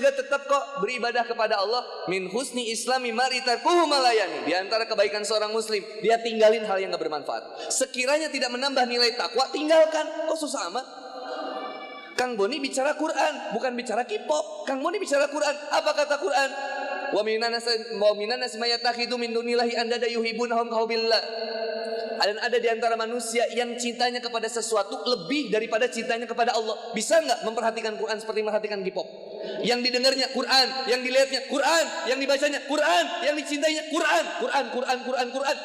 juga tetap kok beribadah kepada Allah. Min husni islami maritarkuhu malayani. Di antara kebaikan seorang muslim, dia tinggalin hal yang gak bermanfaat. Sekiranya tidak menambah nilai takwa, tinggalkan. Kok susah amat? Kang Boni bicara Quran, bukan bicara K-pop. Kang Boni bicara Quran. Apa kata Quran? Wa minan nasi mayatakhidu min dunillahi andada yuhibbunahum kahubbillah. Dan ada di antara manusia yang cintanya kepada sesuatu lebih daripada cintanya kepada Allah. Bisa nggak memperhatikan Quran seperti memperhatikan K-pop? Yang didengarnya Quran, yang dilihatnya Quran, yang dibacanya Quran, yang dicintainya Quran, Quran.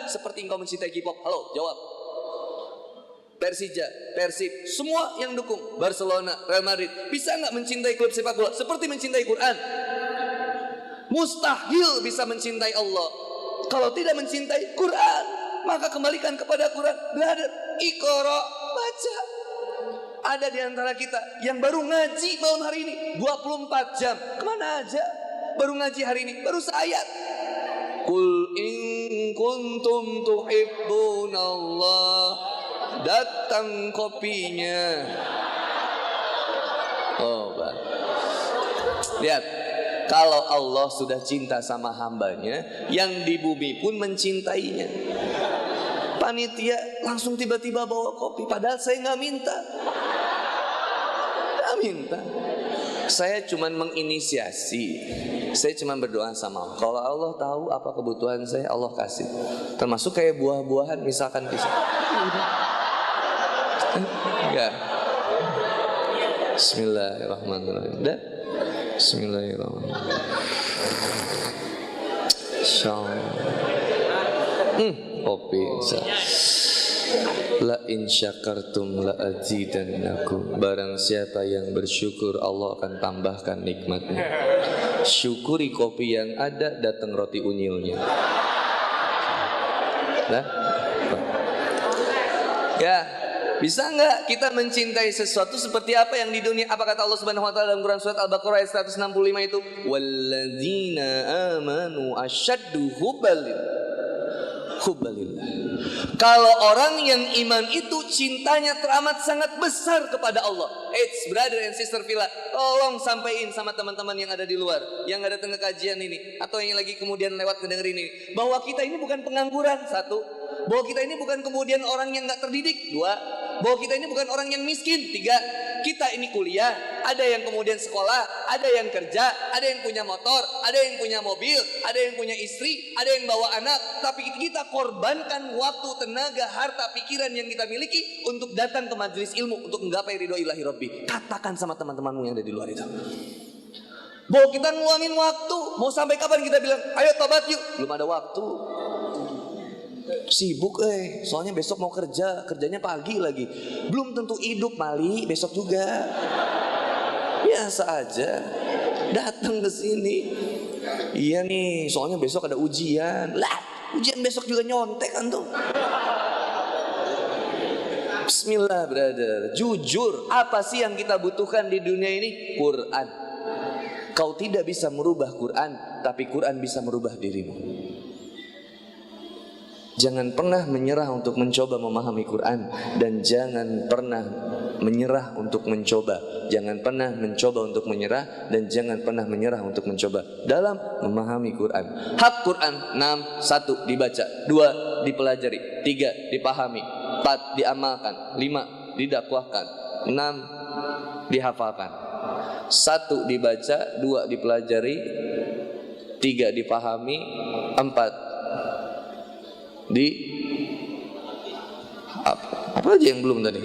Seperti engkau mencintai K-pop. Halo, jawab. Persija, Persib, semua yang dukung. Barcelona, Real Madrid. Bisa nggak mencintai klub sepak bola seperti mencintai Quran? Mustahil bisa mencintai Allah kalau tidak mencintai Quran. Maka kembalikan kepada Quran. Brother, Iqra, baca. Ada di antara kita yang baru ngaji malam hari ini 24 jam. Kemana aja? Baru ngaji hari ini, baru seayat. Qul in kuntum tuhibbunallah. Datang kopinya. Oh, Bang. Lihat, kalau Allah sudah cinta sama hambanya, yang di bumi pun mencintainya. Panitia langsung tiba-tiba bawa kopi, padahal saya nggak minta. Saya cuma menginisiasi. Saya cuma berdoa sama Allah. Kalau Allah tahu apa kebutuhan saya, Allah kasih. Termasuk kayak buah-buahan, misalkan bisa. Enggak. Bismillahirrahmanirrahim. Bismillahirrahmanirrahim. Kopi. La in syakartum la azidannakum. Barang siapa yang bersyukur, Allah akan tambahkan nikmatnya. Syukuri kopi yang ada, datang roti unyilnya. Nah, ya, bisa nggak kita mencintai sesuatu seperti apa yang di dunia? Apa kata Allah Subhanahu wa taala dalam Quran surat Al-Baqarah ayat 165 itu? Walladzina amanu asyaddu hubbalillah. Kalau orang yang iman itu cintanya teramat sangat besar kepada Allah. Brother and sister Villa, tolong sampaikan sama teman-teman yang ada di luar, yang ada tengah kajian ini, atau yang lagi kemudian lewat ngedengerin ini, bahwa kita ini bukan pengangguran, satu. Bahwa kita ini bukan kemudian orang yang gak terdidik, dua. Bahwa kita ini bukan orang yang miskin, tiga. Kita ini kuliah, ada yang kemudian sekolah, ada yang kerja, ada yang punya motor, ada yang punya mobil, ada yang punya istri, ada yang bawa anak. Tapi kita korbankan waktu, tenaga, harta, pikiran yang kita miliki untuk datang ke majelis ilmu, untuk menggapai ridho ilahi Rabbi. Katakan sama teman-temanmu yang ada di luar itu, bahwa kita ngeluangin waktu. Mau sampai kapan kita bilang, ayo tobat yuk? Belum ada waktu. Sibuk soalnya besok mau kerjanya pagi lagi. Belum tentu hidup Mali besok juga. Biasa aja datang ke sini. Iya nih, soalnya besok ada ujian. Lah, ujian besok juga nyontek antum. Bismillah, brother. Jujur, apa sih yang kita butuhkan di dunia ini? Quran. Kau tidak bisa merubah Quran, tapi Quran bisa merubah dirimu. Jangan pernah menyerah untuk mencoba memahami Quran, dan jangan pernah menyerah untuk mencoba. Jangan pernah mencoba untuk menyerah, dan jangan pernah menyerah untuk mencoba dalam memahami Quran. Hak Quran 6. 1. Dibaca, 2. Dipelajari, 3. Dipahami, 4. Diamalkan, 5. Didakwahkan, 6. Dihafalkan. 1. Dibaca, 2. Dipelajari, 3. Dipahami, 4. Apa aja yang belum tadi?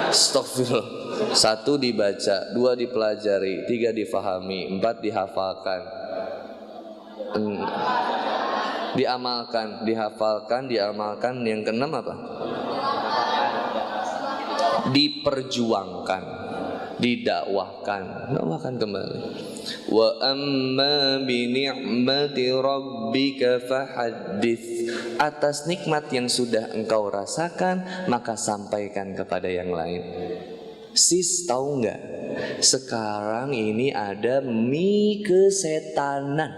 Astagfirullah. 1 dibaca, 2 dipelajari, 3 difahami, 4 dihafalkan, diamalkan, dihafalkan, diamalkan. Yang keenam apa? Diperjuangkan, didakwahkan, dakwahkan kembali. Wa amma bi ni'mati rabbika fahaddits. Atas nikmat yang sudah engkau rasakan, maka sampaikan kepada yang lain. Sis, tahu nggak? Sekarang ini ada mie kesetanan.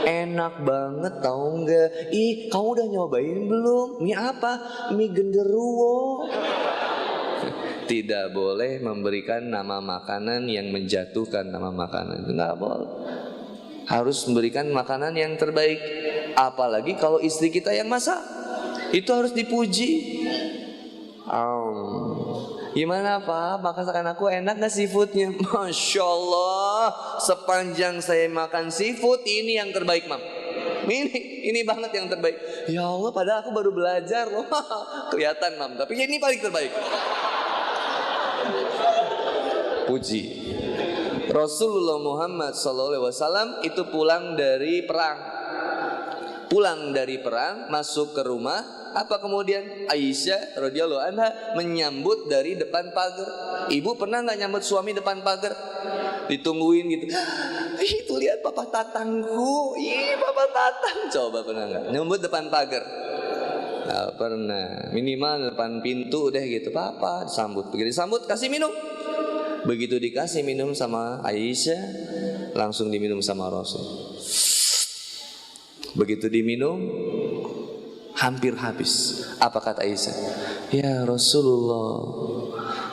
Enak banget, tahu nggak? Ih, kamu udah nyobain belum? Mie apa? Mie genderuwo. Tidak boleh memberikan nama makanan yang menjatuhkan nama makanan. Nggak boleh. Harus memberikan makanan yang terbaik. Apalagi kalau istri kita yang masak, itu harus dipuji. Gimana Pak? Masakan aku enak gak seafoodnya? Masya Allah, sepanjang saya makan seafood, ini yang terbaik Mam. Ini banget yang terbaik. Ya Allah, padahal aku baru belajar loh. Kelihatan Mam, tapi ini paling terbaik. Puji. Rasulullah Muhammad SAW itu pulang dari perang. Masuk ke rumah. Apa kemudian? Aisyah radhiyallahu anha menyambut dari depan pagar. Ibu pernah nggak nyambut suami depan pagar? Ditungguin gitu. Itu lihat papa tatangku. Papa tatang. Coba pernah nggak nyambut depan pagar? Nggak pernah. Minimal depan pintu deh gitu. Papa disambut. Begitu disambut kasih minum. Begitu dikasih minum sama Aisyah, langsung diminum sama Rasul. Begitu diminum, hampir habis. Apa kata Aisyah? Ya Rasulullah,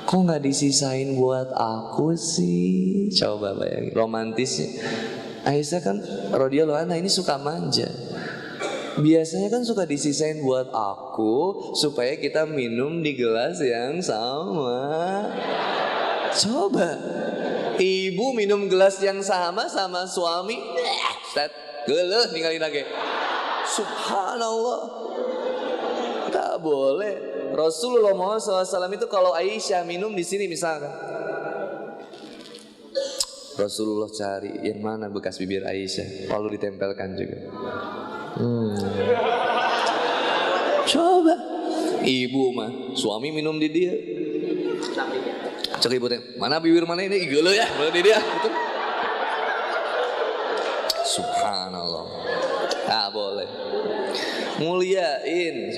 kok gak disisain buat aku sih? Coba bayangin, romantisnya. Aisyah kan radhiyallahu anha ini suka manja. Biasanya kan suka disisain buat aku supaya kita minum di gelas yang sama. Coba, ibu minum gelas yang sama suami, geleh ninggalin lagi. Subhanallah, tak boleh. Rasulullah Muhammad SAW itu kalau Aisyah minum di sini misalkan, Rasulullah cari yang mana bekas bibir Aisyah, lalu ditempelkan juga. Coba, ibu mah suami minum di dia. Cek ibu teh, mana bibir mana ini? Gelo ya, boleh di dia. Betul. Subhanallah. Tak boleh. Muliain.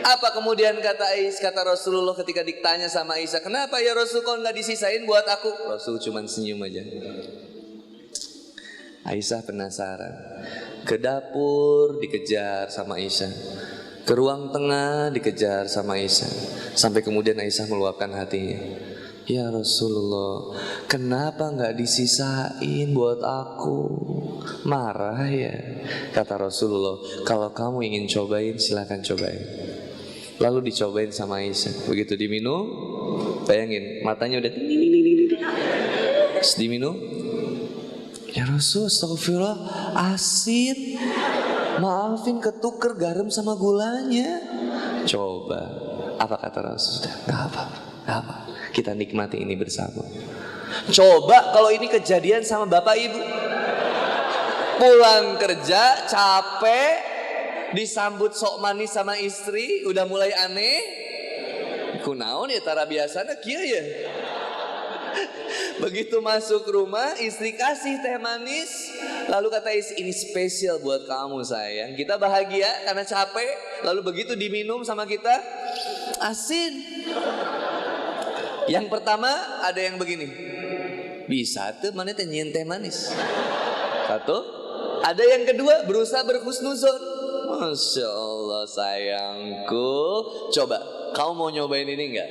Apa kemudian kata Rasulullah ketika ditanya sama Aisyah, kenapa ya Rasul kau nggak disisain buat aku? Rasul cuma senyum aja. Aisyah penasaran. Ke dapur dikejar sama Aisyah. Ke ruang tengah dikejar sama Aisyah. Sampai kemudian Aisyah meluapkan hatinya. Ya Rasulullah, kenapa gak disisain buat aku? Marah ya? Kata Rasulullah, kalau kamu ingin cobain silakan cobain. Lalu dicobain sama Aisyah. Begitu diminum, bayangin matanya udah terus diminum. Ya Rasul, astagfirullah, asin. Maafin ketuker garam sama gulanya. Coba, apa kata Rasul? Gak apa. Kita nikmati ini bersama. Coba kalau ini kejadian sama bapak ibu. Pulang kerja capek, disambut sok manis sama istri, udah mulai aneh. Kunaon ya tara biasana kieu ya. Begitu masuk rumah, istri kasih teh manis. Lalu kata istri, ini spesial buat kamu sayang. Kita bahagia karena capek. Lalu begitu diminum sama kita, asin. Yang pertama ada yang begini, bisa tuh mana teh nyiun teh manis. Satu. Ada yang kedua berusaha berhusnuzon. Masya Allah sayangku, coba kamu mau nyobain ini enggak?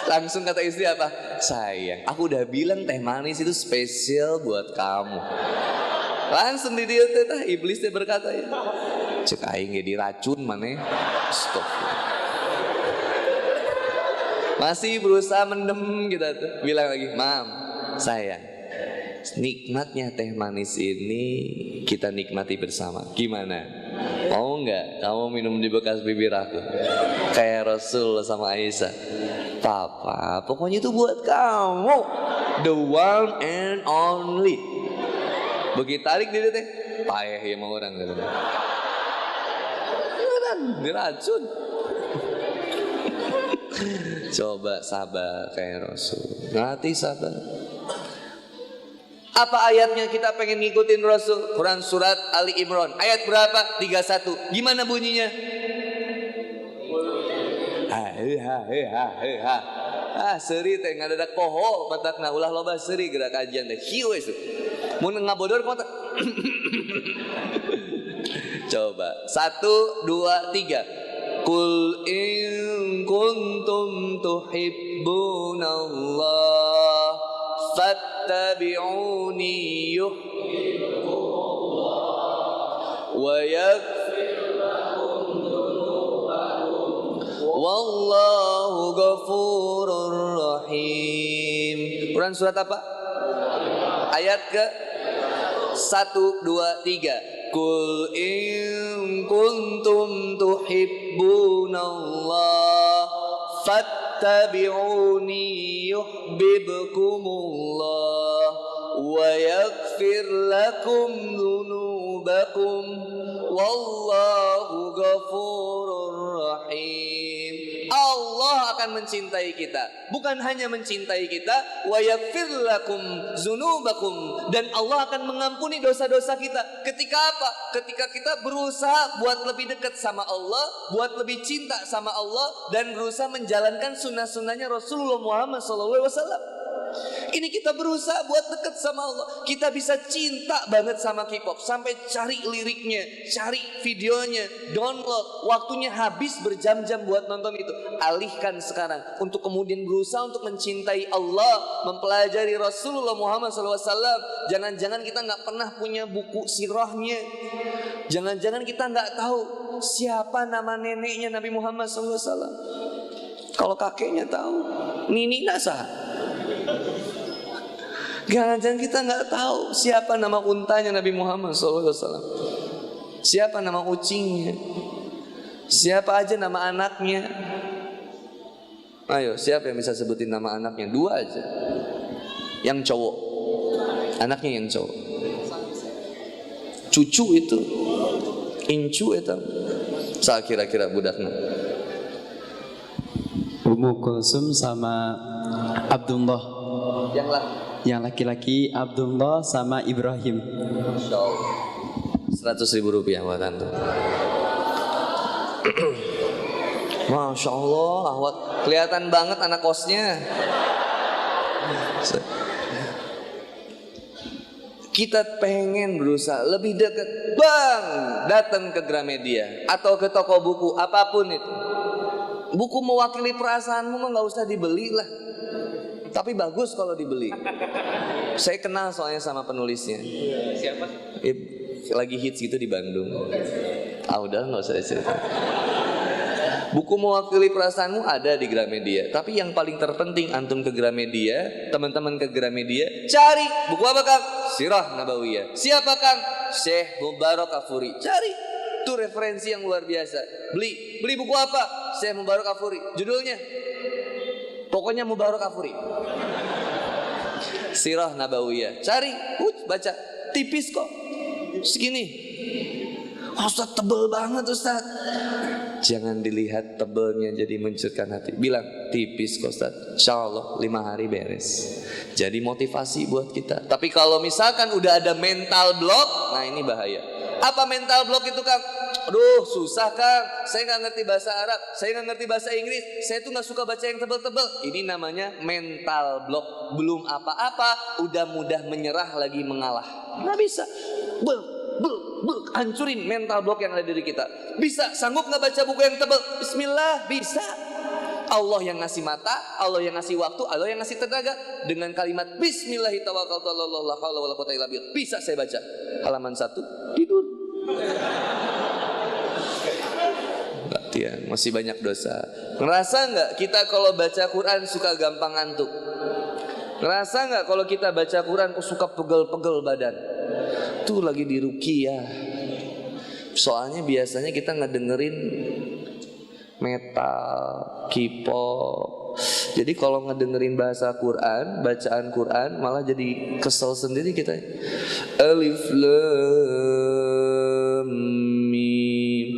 Langsung kata istri apa? Sayang, aku udah bilang teh manis itu spesial buat kamu. Langsung di dia teh iblisnya berkata ya, cek aing ge diracun maneh. Stop. Masih berusaha mendem kita tuh. Bilang lagi, mam, sayang, nikmatnya teh manis ini kita nikmati bersama. Gimana? Mau nggak kamu minum di bekas bibir aku? Kayak Rasul sama Aisyah. Papa, pokoknya itu buat kamu, the one and only. Begitu tarik dia teh, payah ya mau orang gitu. Diracun. Coba sabar kayak Rasul. Nanti sabar. Apa ayatnya kita pengen ngikutin Rasul? Quran surat Ali Imran. Ayat berapa? 31. Gimana bunyinya? Seri teh ngadadak poho patakna ulah loba seri gerak kajian teh. Hieu itu. Mun ngabodor kontak. Coba. 1, 2, 3. Qul in kuntum tuhibbunallah fattabi'uni wa yaghfir wallahu ghafurur rahim. Quran surat apa? Ayat ke 1, 2, 3. Qul in kuntum tuhibbunallah fattabi'uni yuhibbukumullah wa yaghfir lakum dzunubakum wallahu ghafurur rahim. Allah akan mencintai kita, bukan hanya mencintai kita, wa yaghfir lakum dzunubakum, dan Allah akan mengampuni dosa-dosa kita. Ketika apa? Ketika kita berusaha buat lebih dekat sama Allah, buat lebih cinta sama Allah, dan berusaha menjalankan sunnah-sunnahnya Rasulullah Muhammad SAW. Ini kita berusaha buat dekat sama Allah. Kita bisa cinta banget sama K-pop sampai cari liriknya, cari videonya, download, waktunya habis berjam-jam buat nonton itu. Alihkan sekarang untuk kemudian berusaha untuk mencintai Allah, mempelajari Rasulullah Muhammad SAW. Jangan-jangan kita nggak pernah punya buku sirahnya. Jangan-jangan kita nggak tahu siapa nama neneknya Nabi Muhammad SAW. Kalau kakeknya tahu, nini nasa. Jangan-jangan kita nggak tahu siapa nama untanya Nabi Muhammad SAW, siapa nama kucingnya, siapa aja nama anaknya. Ayo, siapa yang bisa sebutin nama anaknya? 2 aja. Yang cowok, anaknya yang cowok. Cucu itu, incu itu. Saya kira-kira budaknya. Ummu Kulsum sama Abdullah. Yang laki-laki Abdullah sama Ibrahim. Rp100.000 buat antum. Masya Allah, Ahwat kelihatan banget anak kosnya. Kita pengen berusaha lebih dekat, bang, datang ke Gramedia atau ke toko buku apapun itu. Buku mewakili perasaanmu mah nggak usah dibeli lah. Tapi bagus kalau dibeli. Saya kenal soalnya sama penulisnya. Siapa? Lagi hits gitu di Bandung. Udah nggak usah cerita. Buku mewakili perasaanmu ada di Gramedia. Tapi yang paling terpenting antum ke Gramedia, teman-teman ke Gramedia, cari buku apa Kang? Sirah Nabawiyah. Siapa Kang? Syekh Mubarak Kafuri. Cari. Itu referensi yang luar biasa. Beli buku apa? Syekh Mubarak Kafuri. Judulnya pokoknya Mubarak Kafuri. Sirah Nabawiyah. Cari, baca. Tipis kok. Segini. Ustaz tebel banget Ustaz. Jangan dilihat tebelnya jadi mencurkan hati. Bilang tipis kok Ustaz. Insyaallah 5 hari beres. Jadi motivasi buat kita. Tapi kalau misalkan udah ada mental block, nah ini bahaya. Apa mental block itu Kang? Aduh susah Kang, saya gak ngerti bahasa Arab, saya gak ngerti bahasa Inggris, saya tuh gak suka baca yang tebel-tebel. Ini namanya mental block. Belum apa-apa udah mudah menyerah lagi mengalah. Gak bisa. Hancurin mental block yang ada di diri kita. Bisa, sanggup gak baca buku yang tebel? Bismillah, bisa. Allah yang ngasih mata, Allah yang ngasih waktu, Allah yang ngasih tenaga. Dengan kalimat Bismillahirrahmanirrahim bisa saya baca. Halaman 1 tidur. Latihan, masih banyak dosa. Ngerasa nggak kita kalau baca Quran suka gampang ngantuk? Ngerasa nggak kalau kita baca Quran kok suka pegel-pegel badan? Tuh lagi di ruqyah. Soalnya biasanya kita ngedengerin metal, K-pop. Jadi kalau ngedengerin bahasa Quran, bacaan Quran malah jadi kesel sendiri kita. Alif Lam Mim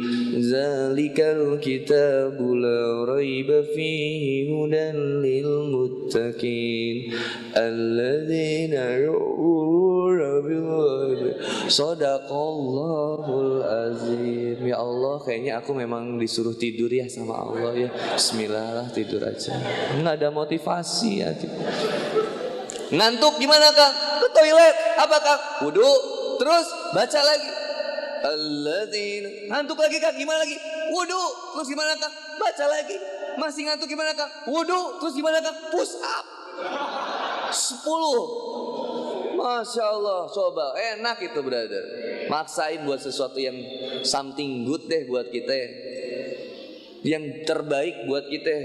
Zalikal kitabu la raiba fihi hudan lil muttaqin alladzina yu'minuna bil ghaib. Shadaqallahul azim. Ya Allah, kayaknya aku memang disuruh tidur ya sama Allah ya. Bismillah lah, tidur aja. Enggak ada motivasi ya. Ngantuk gimana Kang? Ke toilet. Apa Kang? Wudu. Terus baca lagi. Alladzina. Ngantuk lagi Kang, gimana lagi? wudu. Terus gimana Kang? Baca lagi. Masih ngantuk gimana Kang? Wudu. Terus gimana Kang? Push up 10. Masya Allah. Coba, enak itu brother. Maksain buat sesuatu yang something good deh buat kita, yang terbaik buat kita.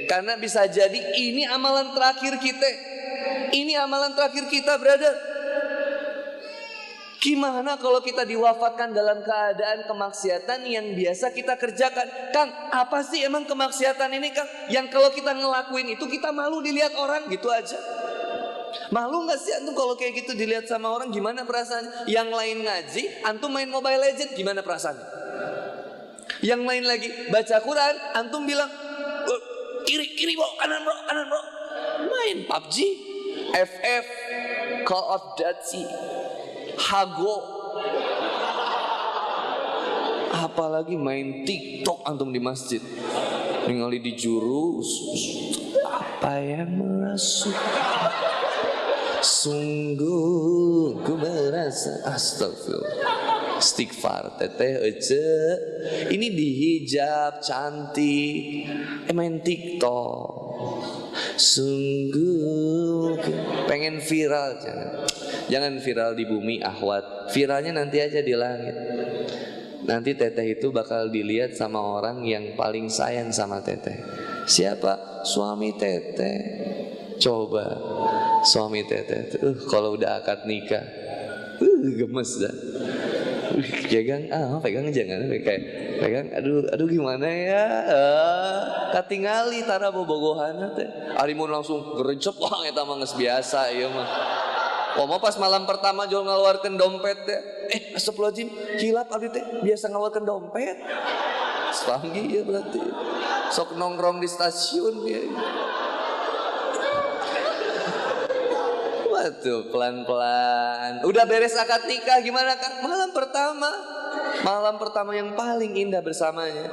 Karena bisa jadi ini amalan terakhir kita. Ini amalan terakhir kita brother. Gimana kalau kita diwafatkan dalam keadaan kemaksiatan yang biasa kita kerjakan? Kang, apa sih emang kemaksiatan ini Kang? Yang kalau kita ngelakuin itu kita malu dilihat orang gitu aja. Malu gak sih antum kalau kayak gitu dilihat sama orang? Gimana perasaannya? Yang lain ngaji, antum main Mobile Legends, gimana perasaannya? Yang lain lagi baca Quran, antum bilang kiri bro, kanan bro. Main PUBG, FF, Call of Duty, Hago, apalagi main TikTok antum di masjid, ningali di jurus. Apa yang merasuk? Sungguh ku merasa astagfirullah. Istighfar teteh aja. Ini dihijab cantik, main TikTok. Sungguh pengen viral, jangan viral di bumi ahwat, viralnya nanti aja di langit. Nanti teteh itu bakal dilihat sama orang yang paling sayang sama teteh. Siapa? Suami teteh. Coba suami teteh kalau udah akad nikah, gemes dah. Pegang jangan pegang. Aduh gimana ya? Katingali tara bobogohan teh. Ari mun langsung gerecep wah eta mah geus biasa ieu mah. Mah pas malam pertama jual ngaluarkeun dompet teh. Astagfirullahaladzim, hilap abdi teh biasa ngaluarkeun dompet. Sepanggi ya berarti. Sok nongkrong di stasiun ya. Waduh, pelan-pelan. Udah beres akad nikah gimana Kang? Malam pertama yang paling indah bersamanya.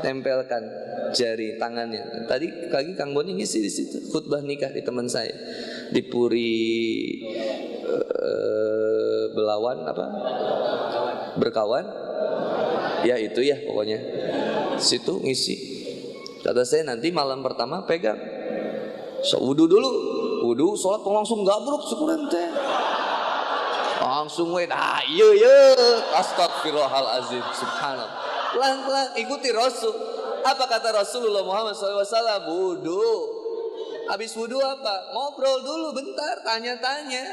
Tempelkan jari tangannya. Tadi Kang Boni ngisi di situ khutbah nikah di teman saya di Puri Belawan apa? Berkawan. Ya itu ya pokoknya. Situ ngisi. Kata saya nanti malam pertama pegang. Wudu dulu. Wudu sholat langsung gabruk syukuran teh. Langsung iya astagfirullahalazim subhanallah. Pelan-pelan ikuti Rasul. Apa kata Rasulullah Muhammad SAW? Wudu. Habis wudu apa? Ngobrol dulu bentar, tanya-tanya.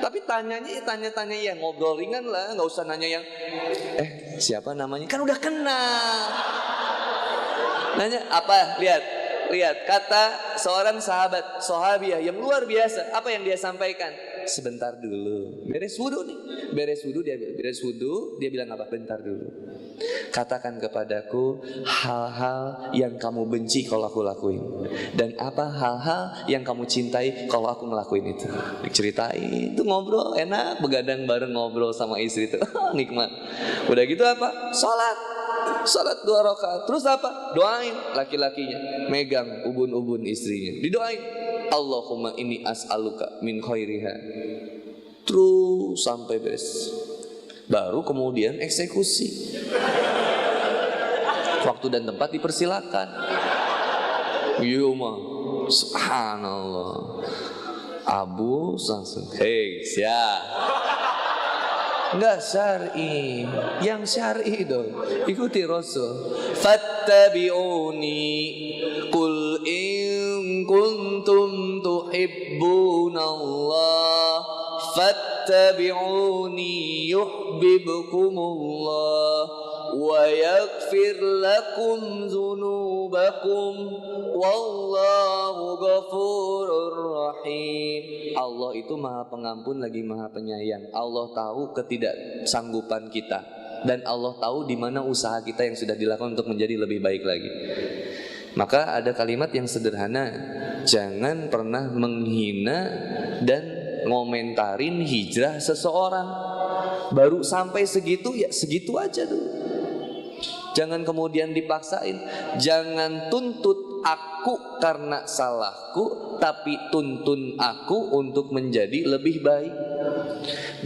Tapi tanya-tanya ya ngobrol ringan lah, nggak usah nanya yang siapa namanya? Kan udah kenal. Nanya apa? Lihat kata seorang sahabiah yang luar biasa. Apa yang dia sampaikan? Sebentar dulu. Beres wudu dia bilang apa? Bentar dulu. Katakan kepadaku hal-hal yang kamu benci kalau aku lakuin, dan apa hal-hal yang kamu cintai kalau aku ngelakuin itu. Diceritain itu, ngobrol enak, begadang bareng ngobrol sama istri itu. Nikmat. Udah gitu apa? Salat 2 rakaat. Terus apa? Doain laki-lakinya, megang ubun-ubun istrinya, didoain. Allahumma inni as'aluka min khairiha. Terus sampai beres. Baru kemudian eksekusi. Waktu dan tempat dipersilakan. Yuma, subhanallah. Abu langsung, siap. Enggak syar'i. Yang syar'i dong. Ikuti Rasul. Fattabi'uni qul in kuntum tuhibbunallah fattabi'uni yuhibbukumullah wa yaghfir lakum dzunubakum wallahu ghafurur rahim. Allah itu Maha Pengampun lagi Maha Penyayang. Allah tahu ketidaksanggupan kita, dan Allah tahu di mana usaha kita yang sudah dilakukan untuk menjadi lebih baik lagi. Maka ada kalimat yang sederhana, jangan pernah menghina dan ngomentarin hijrah seseorang. Baru sampai segitu ya segitu aja dulu. Jangan kemudian dipaksain. Jangan tuntut aku karena salahku, tapi tuntun aku untuk menjadi lebih baik.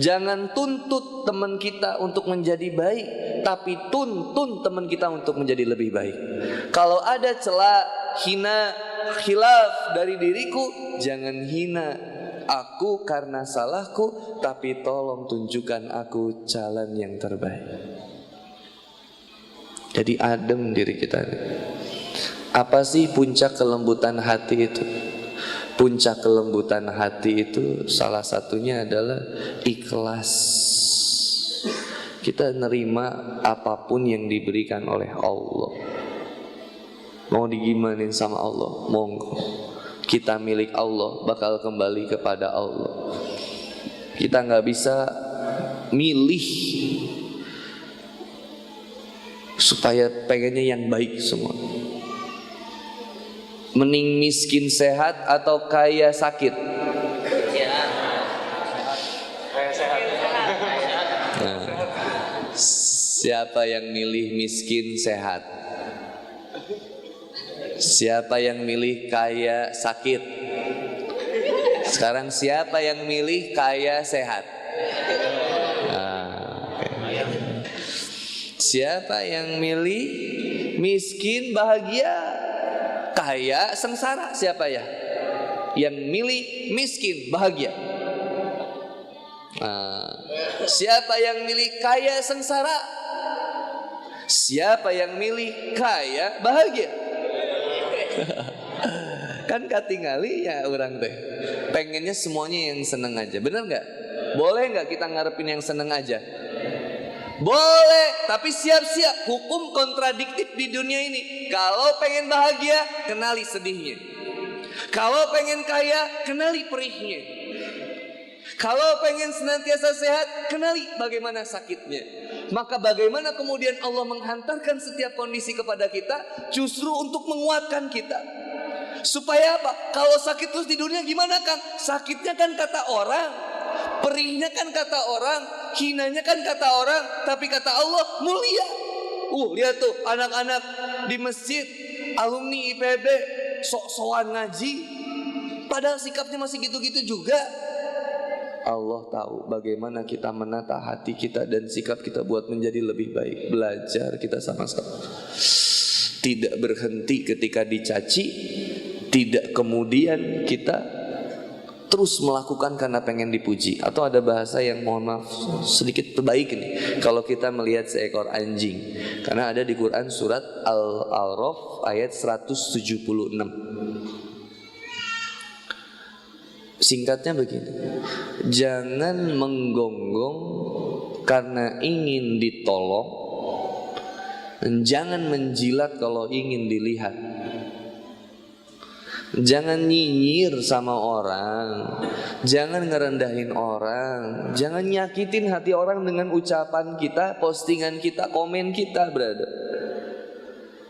Jangan tuntut teman kita untuk menjadi baik, tapi tuntun teman kita untuk menjadi lebih baik. Kalau ada celah, hina, khilaf dari diriku, jangan hina aku karena salahku, tapi tolong tunjukkan aku jalan yang terbaik. Jadi adem diri kita. Apa sih puncak kelembutan hati itu? Puncak kelembutan hati itu salah satunya adalah ikhlas. Kita nerima apapun yang diberikan oleh Allah. Mau digimanin sama Allah, monggo. Kita milik Allah, bakal kembali kepada Allah. Kita gak bisa milih supaya pengennya yang baik semua. Mending miskin sehat atau kaya sakit? Nah, siapa yang milih miskin sehat? Siapa yang milih kaya sakit? Sekarang siapa yang milih kaya sehat? Nah, okay. Siapa yang milih miskin bahagia, kaya sengsara? Siapa ya? Yang milih miskin bahagia. Siapa yang milih kaya sengsara? Siapa yang milih kaya bahagia? Kan katingali ya orang teh. Pengennya semuanya yang seneng aja, bener nggak? Boleh nggak kita ngarepin yang seneng aja? Boleh, tapi siap-siap hukum kontradiktif di dunia ini. Kalau pengen bahagia, kenali sedihnya. Kalau pengen kaya, kenali perihnya. Kalau pengen senantiasa sehat, kenali bagaimana sakitnya. Maka bagaimana kemudian Allah menghantarkan setiap kondisi kepada kita justru untuk menguatkan kita. Supaya apa? Kalau sakit terus di dunia gimana Kang? Sakitnya kan kata orang, perihnya kan kata orang, hinanya kan kata orang, tapi kata Allah mulia. Lihat tuh anak-anak di masjid, alumni IPB, sok-sokan ngaji, padahal sikapnya masih gitu-gitu juga. Allah tahu bagaimana kita menata hati kita dan sikap kita buat menjadi lebih baik. Belajar kita sama-sama. Tidak berhenti ketika dicaci, tidak kemudian kita terus melakukan karena pengen dipuji. Atau ada bahasa yang mohon maaf sedikit terbaik nih, kalau kita melihat seekor anjing. Karena ada di Quran surat Al-A'raf ayat 176. Singkatnya begini, jangan menggonggong karena ingin ditolong, dan jangan menjilat kalau ingin dilihat. Jangan nyinyir sama orang, jangan ngerendahin orang, jangan nyakitin hati orang dengan ucapan kita, postingan kita, komen kita, brother.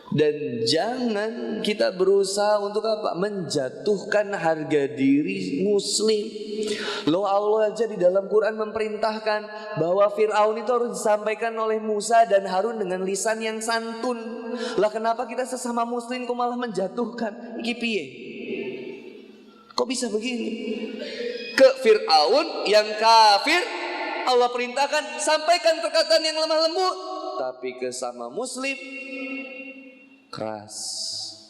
Dan jangan kita berusaha untuk apa? Menjatuhkan harga diri muslim. Loh, Allah aja di dalam Quran memerintahkan bahwa Fir'aun itu harus disampaikan oleh Musa dan Harun dengan lisan yang santun. Lah kenapa kita sesama muslim kok malah menjatuhkan? Iki piye? Kok bisa begini? Ke Fir'aun yang kafir Allah perintahkan sampaikan perkataan yang lemah lembut, tapi ke sama muslim keras.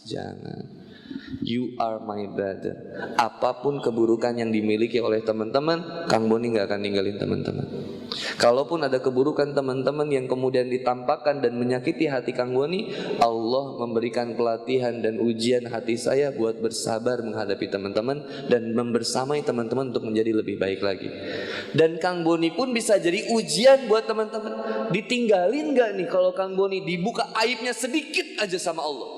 Jangan. You are my brother. Apapun keburukan yang dimiliki oleh teman-teman, Kang Boni gak akan ninggalin teman-teman. Kalaupun ada keburukan teman-teman yang kemudian ditampakkan dan menyakiti hati Kang Boni, Allah memberikan pelatihan dan ujian hati saya buat bersabar menghadapi teman-teman dan membersamai teman-teman untuk menjadi lebih baik lagi. Dan Kang Boni pun bisa jadi ujian buat teman-teman. Ditinggalin gak nih kalau Kang Boni dibuka aibnya sedikit aja sama Allah?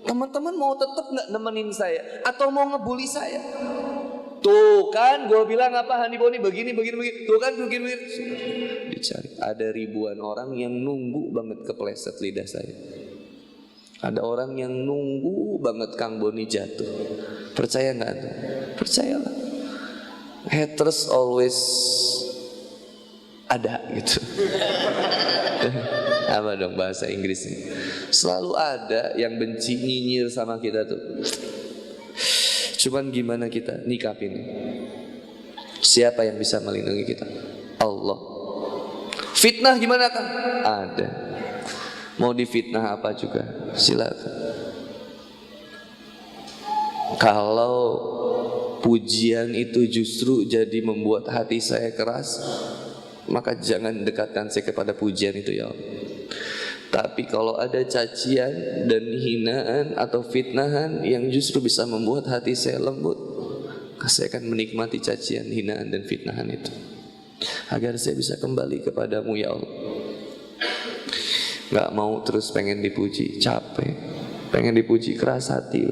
Teman-teman mau tetap gak nemenin saya atau mau ngebully saya? Tuh kan gue bilang apa, Hani Boni begini. Tuh kan begini. Dicari. Ada ribuan orang yang nunggu banget kepleset lidah saya. Ada orang yang nunggu banget Kang Boni jatuh. Percaya gak tuh? Percayalah. Haters always ada gitu. Apa dong bahasa Inggrisnya? Selalu ada yang benci, nyinyir sama kita tuh. Cuman gimana kita nyikapin? Siapa yang bisa melindungi kita? Allah. Fitnah gimana Kang? Ada. Mau difitnah apa juga silakan. Kalau pujian itu justru jadi membuat hati saya keras, maka jangan dekatkan saya kepada pujian itu ya Allah. Tapi kalau ada cacian dan hinaan atau fitnahan yang justru bisa membuat hati saya lembut, saya akan menikmati cacian, hinaan dan fitnahan itu, agar saya bisa kembali kepadamu ya Allah. Gak mau terus pengen dipuji, capek. Pengen dipuji, keras hati.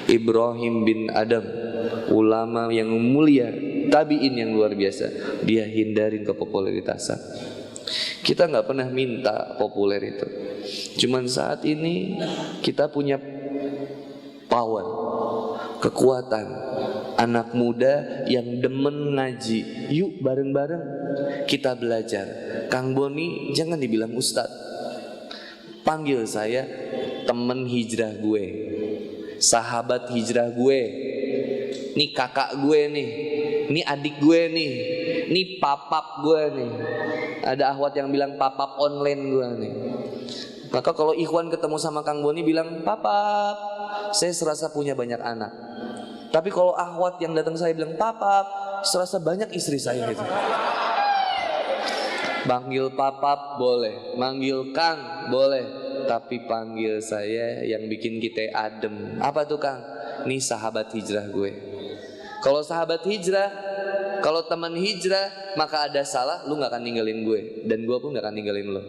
Ibrahim bin Adam, ulama yang mulia, tabiin yang luar biasa, dia hindarin kepopuleritasan. Kita gak pernah minta populer itu. Cuman saat ini kita punya power, kekuatan, anak muda yang demen ngaji. Yuk bareng-bareng kita belajar. Kang Boni jangan dibilang ustadz, panggil saya temen hijrah gue, sahabat hijrah gue. Nih kakak gue nih, nih adik gue nih, nih papap gue nih. Ada akhwat yang bilang papap online gue nih. Maka kalau ikhwan ketemu sama Kang Boni bilang papap, saya serasa punya banyak anak. Tapi kalau akhwat yang datang saya bilang papap, serasa banyak istri saya itu. Panggil papap boleh, manggil Kang boleh, tapi panggil saya yang bikin kita adem. Apa tuh Kang? Nih sahabat hijrah gue. Kalau sahabat hijrah, kalau teman hijrah, maka ada salah, lu gak akan ninggalin gue, dan gue pun gak akan ninggalin lu.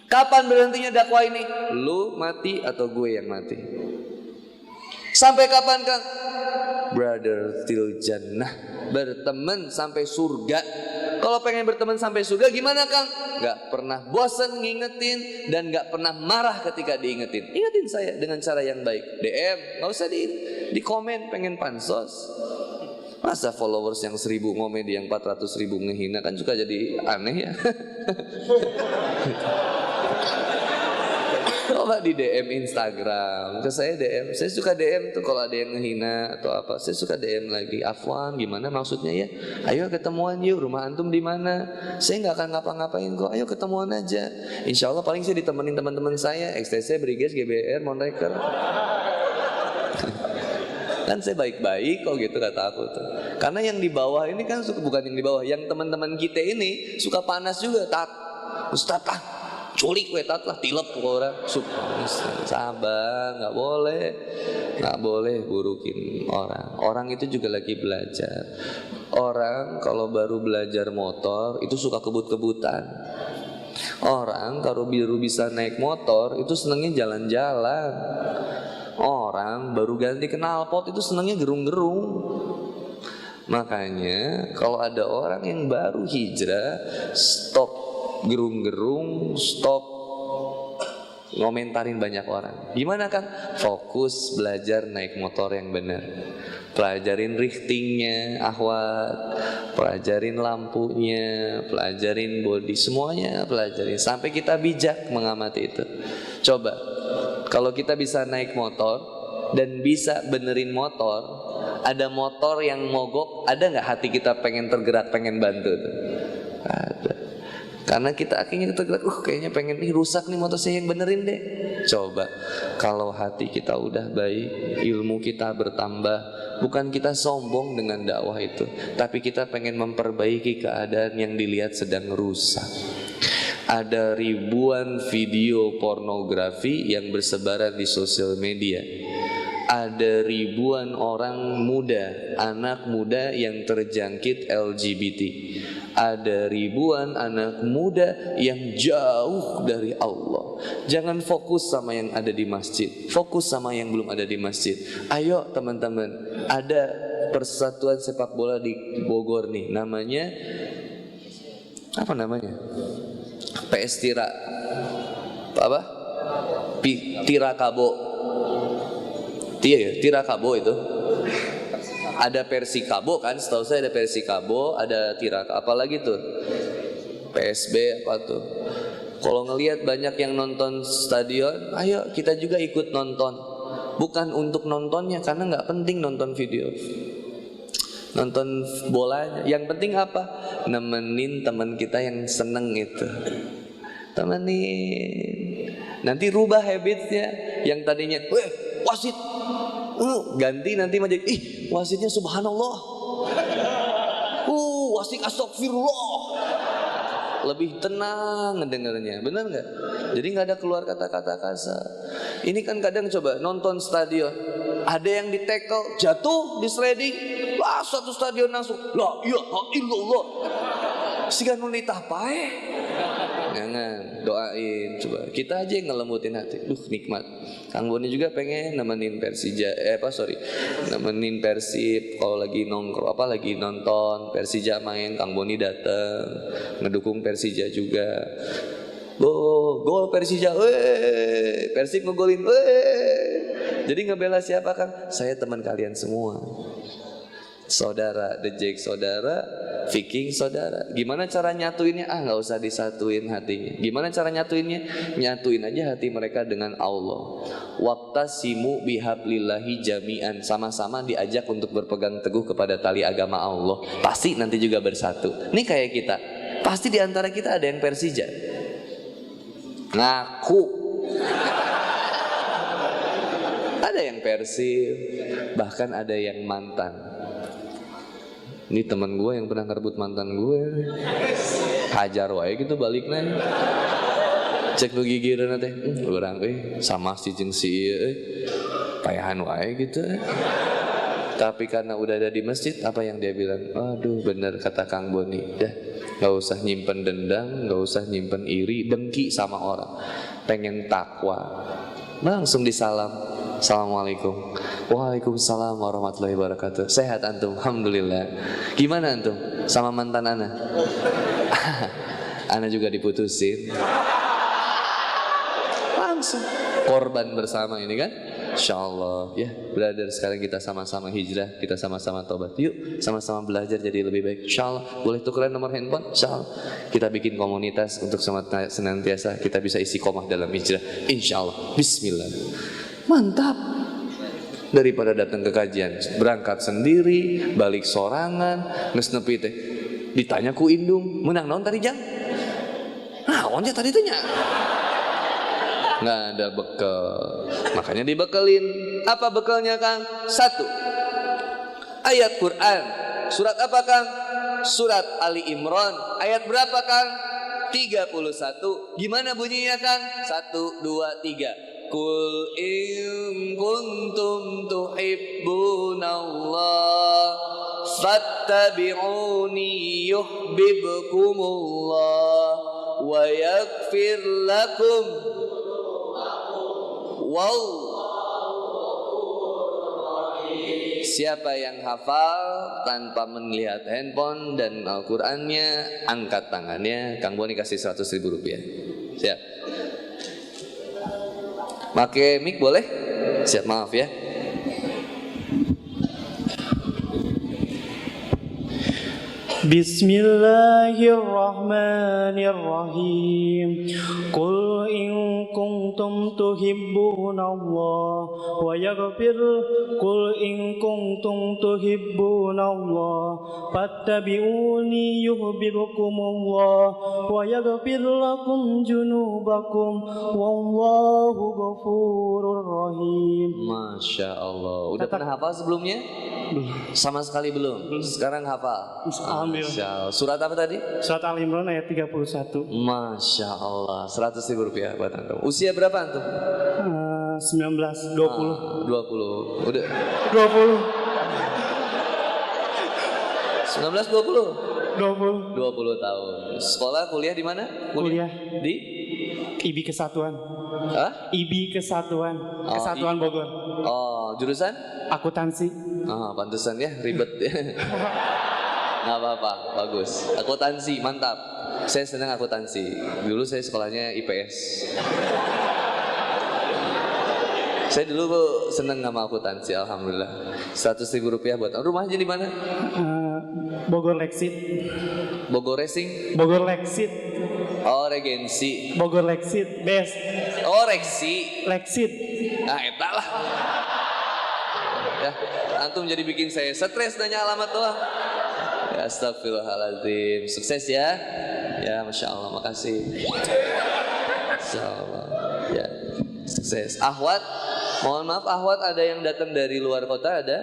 Kapan berhentinya dakwah ini? Lu mati atau gue yang mati? Sampai kapan Kang? Brother till jannah, berteman sampai surga. Kalau pengen berteman sampai surga gimana Kang? Gak pernah bosan ngingetin dan gak pernah marah ketika diingetin. Ingetin saya dengan cara yang baik. DM, gak usah di komen pengen pansos. Masa followers yang 1000 ngomedi, yang 400.000 ngehina, kan juga jadi aneh ya. Coba di DM Instagram ke saya, DM, saya suka DM tuh kalau ada yang ngehina atau apa, saya suka DM lagi. Afwan, gimana maksudnya ya? Ayo ketemuan yuk, rumah antum di mana? Saya nggak akan ngapa-ngapain kok, ayo ketemuan aja. Insya Allah paling saya ditemenin teman-teman saya, XTC, Briges, GBR, Monreker. Kan saya baik-baik kok gitu kata aku tuh. Karena yang di bawah ini kan bukan yang di bawah, yang teman-teman kita ini suka panas juga. Tak, Ustaz ah, culik wetat lah, tilep ke orang. Sabar, nggak boleh burukin orang. Orang itu juga lagi belajar. Orang kalau baru belajar motor itu suka kebut-kebutan. Orang kalau baru bisa naik motor itu senangnya jalan-jalan. Orang baru ganti knalpot itu senangnya gerung-gerung. Makanya kalau ada orang yang baru hijrah, stop gerung-gerung, stop ngomentarin banyak orang. Gimana kan? Fokus belajar naik motor yang benar. Pelajarin riftingnya, akhwat, pelajarin lampunya, pelajarin body, semuanya pelajarin sampai kita bijak mengamati itu. Coba kalau kita bisa naik motor dan bisa benerin motor, ada motor yang mogok, ada nggak hati kita pengen tergerak, pengen bantu tuh? Ada. Karena kita akhirnya tergerak, kayaknya pengen nih rusak nih motor saya, yang benerin deh. Coba kalau hati kita udah baik, ilmu kita bertambah, bukan kita sombong dengan dakwah itu, tapi kita pengen memperbaiki keadaan yang dilihat sedang rusak. Ada ribuan video pornografi yang bersebaran di sosial media. Ada ribuan orang muda, anak muda yang terjangkit LGBT. Ada ribuan anak muda yang jauh dari Allah. Jangan fokus sama yang ada di masjid, fokus sama yang belum ada di masjid. Ayo teman-teman, ada persatuan sepak bola di Bogor nih, namanya apa namanya? PS Tira apa? Tirakabo. Iya ya, Tirakabo itu. Ada Persikabo kan, setahu saya ada Persikabo, ada Tirakabo, apalagi tuh PSB apa tuh. Kalau ngelihat banyak yang nonton stadion, ayo kita juga ikut nonton. Bukan untuk nontonnya, karena nggak penting nonton video. nonton bolanya. Yang penting apa? Nemenin teman kita yang seneng itu. Temenin. Nanti rubah habitsnya. Yang tadinya, wasit, ganti nanti menjadi, wasitnya subhanallah. Wasit astagfirullah. Lebih tenang ngedengarnya, benar nggak? Jadi nggak ada keluar kata-kata kasar. Ini kan kadang coba nonton stadion, ada yang di tackle, jatuh di sliding, lah satu stadion langsung, la ilaha illallah. Siga nunitah pae. Jangan, doain coba. Kita aja yang ngelemutin hati. Nikmat. Kang Boni juga pengen nemenin Persija, nemenin Persib kalau lagi nongkrong lagi nonton Persija main, Kang Boni datang ngedukung Persija juga. Gol Persija, Persib ngegolin, Jadi ngebela siapa, Kang? Saya teman kalian semua. Saudara, The Jack saudara, Viking saudara. Gimana cara nyatuinnya? Nggak usah disatuin hatinya. Gimana cara nyatuinnya? Nyatuin aja hati mereka dengan Allah. Waqtasimu bihablillahi jami'an. Sama-sama diajak untuk berpegang teguh kepada tali agama Allah. Pasti nanti juga bersatu. Ini kayak kita. Pasti diantara kita ada yang Persija. Ngaku. Ada yang Persib. Bahkan ada yang mantan. Ini teman gue yang pernah ngerebut mantan gue. Hajar wae gitu balik nanya. Cek lu gigireun teh. Urang sama si jeung si payahan wae gitu. Tapi karena udah ada di masjid, apa yang dia bilang? Aduh, bener kata Kang Boni. Dah, enggak usah nyimpen dendam, enggak usah nyimpen iri, dengki sama orang. Pengen takwa. Langsung disalam. Assalamualaikum. Waalaikumsalam warahmatullahi wabarakatuh. Sehat antum? Alhamdulillah. Gimana antum? Sama mantan ana? Ana juga diputusin. Langsung korban bersama ini kan? Insyaallah ya, brother, sekarang kita sama-sama hijrah, kita sama-sama tobat. Yuk, sama-sama belajar jadi lebih baik. Insyaallah, boleh tukeran nomor handphone? Insyaallah. Kita bikin komunitas untuk senantiasa kita bisa istiqomah dalam hijrah. Insyaallah. Bismillah. Mantap. Daripada datang ke kajian, berangkat sendiri, balik sorangan, geus nepi teh ditanya ku indung, menang naon tadi jang? Naon tadi teh nya? Nggak ada bekal, makanya dibekelin. Apa bekalnya, Kang? 1 ayat Quran. Surat apa, Kang? Surat Ali Imran. Ayat berapa, Kang? 31. Gimana bunyinya, Kang? 1, 2, 3. Qul in kuntum tuhibbunallah fattabi'uni yuhibbukumullah wa yaghfir lakum. Wow. Siapa yang hafal tanpa melihat handphone dan Al-Qur'annya, angkat tangannya. Kang Boni kasih 100.000 rupiah. Siap. Pakai mic boleh? Siap, maaf ya. Bismillahirrahmanirrahim. Qul in kuntum tuhibbunallah wa yaghfir qul in kuntum tuhibbunallah fattabi'uni yuhibbukumullah wa yaghfir lakum junubakum wallahu ghafurur rahim. Masya Allah. Udah pernah hafal sebelumnya? Sama sekali belum. Sekarang hafal. Alhamdulillah. Surat apa tadi? Surat Al Imran ayat 31. Masya Allah. 100.000 rupiah buat antum. Usia berapa antum? 19, 20. 20. Udah 20. 19, 20. 20. 20 tahun. Sekolah, kuliah di mana? Kuliah di IBI Kesatuan. Hah? IBI Kesatuan. Kesatuan Bogor. Oh, jurusan? Akuntansi. Pantesan ya, ribet ya. Nggak apa-apa, bagus. Akuntansi, mantap. Saya senang akuntansi. Dulu saya sekolahnya IPS. Saya dulu senang sama akuntansi, alhamdulillah. 100.000 rupiah buat. Rumahnya di mana? Bogor Leksit. Bogor Racing. Bogor Leksit. Oh, Regensi. Bogor Leksit. Best. Oh, Reksi. Leksit. Nah, eta lah. Ya, antum jadi bikin saya stres nanya alamat doang. Ya, astagfirullahaladzim. Sukses ya. Ya, masya Allah, makasih. Masya Allah. Ya, sukses. Ahwat, mohon maaf, ahwat ada yang datang dari luar kota, ada?